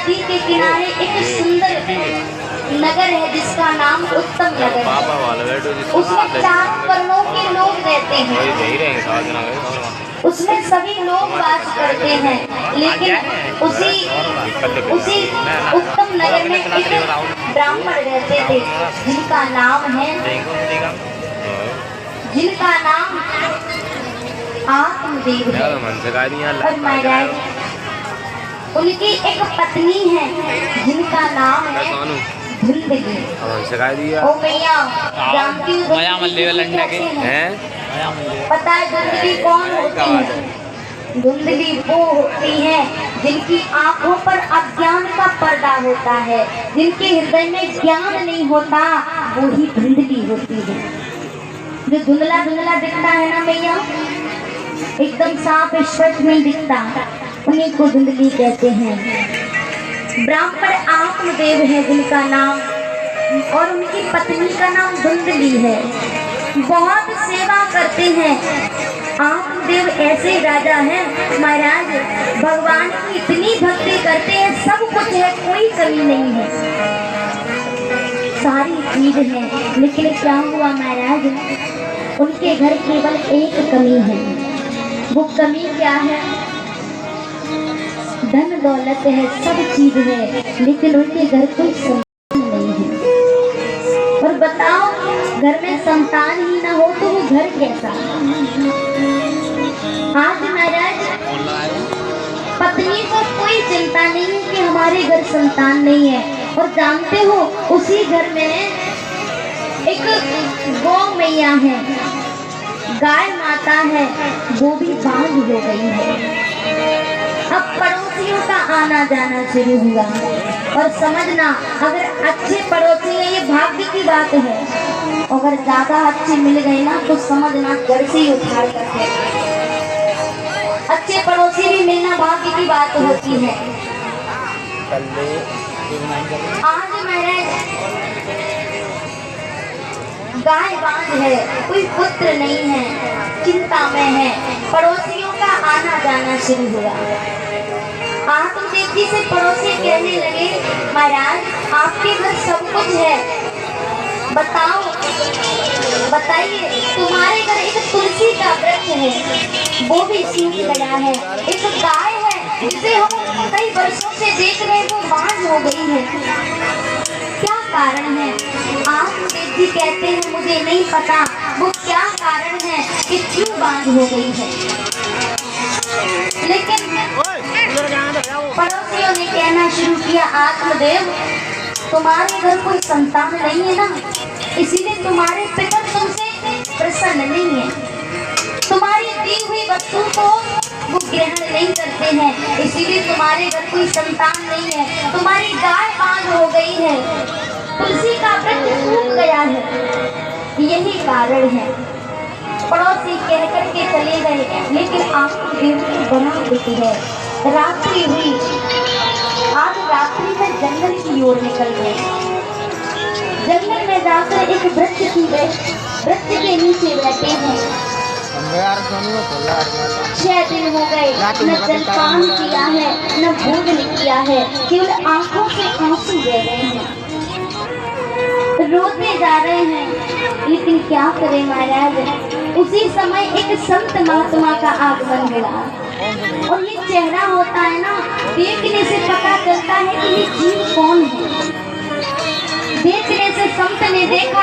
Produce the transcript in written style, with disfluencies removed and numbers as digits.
नदी के किनारे एक सुंदर नगर है जिसका नाम उत्तम नगर है। उसमें 4 वर्णों के लोग रहते हैं, उसमें सभी लोग वास करते हैं। लेकिन उसी उत्तम नगर में एक ब्राह्मण रहते थे जिनका नाम आत्मदेव है। और महाराज उनकी एक पत्नी है जिनका नाम है धुंधली। ओ मैया जानती हूँ पता है धुंधली कौन होती है? धुंधली वो होती है जिनकी आंखों पर अज्ञान का पर्दा होता है, जिनके हृदय में ज्ञान नहीं होता, वो ही धुंधली होती है। जो धुंधला धुंधला दिखता है ना मैया, एकदम साफ स्पष्ट नहीं दिखता, उन्हीं को धुंधली कहते हैं। ब्राह्मण आत्मदेव है जिनका नाम, और उनकी पत्नी का नाम धुंधली है। बहुत सेवा करते हैं। आत्मदेव ऐसे राजा हैं महाराज, भगवान की इतनी भक्ति करते हैं, सब कुछ है, कोई कमी नहीं है, सारी चीज है। लेकिन क्या हुआ महाराज, उनके घर केवल एक कमी है। वो कमी क्या है? धन दौलत है, सब चीज है, लेकिन उनके घर कोई संतान नहीं है। और बताओ, घर में संतान ही ना हो तो वो घर कैसा? आज महाराज पत्नी को कोई चिंता नहीं है कि हमारे घर संतान नहीं है। और जानते हो, उसी घर में एक गौ मैया है, गाय माता है, वो भी बांझ हो गई है। अब पड़ोसियों का आना जाना शुरू हुआ। और समझना, अगर अच्छे पड़ोसी है ये भाग्य की बात है, अगर ज्यादा अच्छे मिल गए ना तो समझना घर से ही उठाड़ करते। अच्छे पड़ोसी भी मिलना भाग्य की बात होती है। आज महाराज गाय बांझ है, कोई पुत्र नहीं है, चिंता में है। पड़ोसियों का आना जाना शुरू हुआ। आत्मदेव जी से पड़ोसी कहने लगे, महाराज आपके घर सब कुछ है, बताइए तुम्हारे घर एक तुलसी का वृक्ष है, वो भी सूख गया है, एक गाय है जिसे हम कई वर्षों से देख रहे हैं, वो बांझ हो गई है, क्या कारण है? आत्मदेव जी कहते हैं मुझे नहीं पता वो क्या कारण है कि क्यों बांझ हो गई है। लेकिन पड़ोसियों ने कहना शुरू किया, आत्मदेव तुम्हारे घर कोई संतान नहीं है ना, इसीलिए तुम्हारे पिता तुमसे प्रसन्न नहीं है, तुम्हारी दी हुई वस्तु को वो ग्रहण नहीं करते हैं, इसीलिए तुम्हारे घर कोई संतान नहीं है, तुम्हारी गाय बांझ हो गई है, तुलसी का वृक्ष सूख गया है, यही कारण है। पड़ोसी कह करके चले गए। लेकिन आत्मदेव की बना दुख है। रात्रि हुई, आज रात्रि में जंगल की ओर निकल गए। जंगल में जाकर एक वृक्ष के नीचे बैठे हैं। 6 दिन हो गए, न जलपान किया है, न भोजन किया है, केवल आंखों से आंसू बह रहे हैं, रोते जा रहे हैं। लेकिन क्या करें महाराज, उसी समय एक संत महात्मा का आगमन हुआ। और ये चेहरा होता है ना, देखने से पता चलता है कि ये जीव कौन है। देखने से संत ने देखा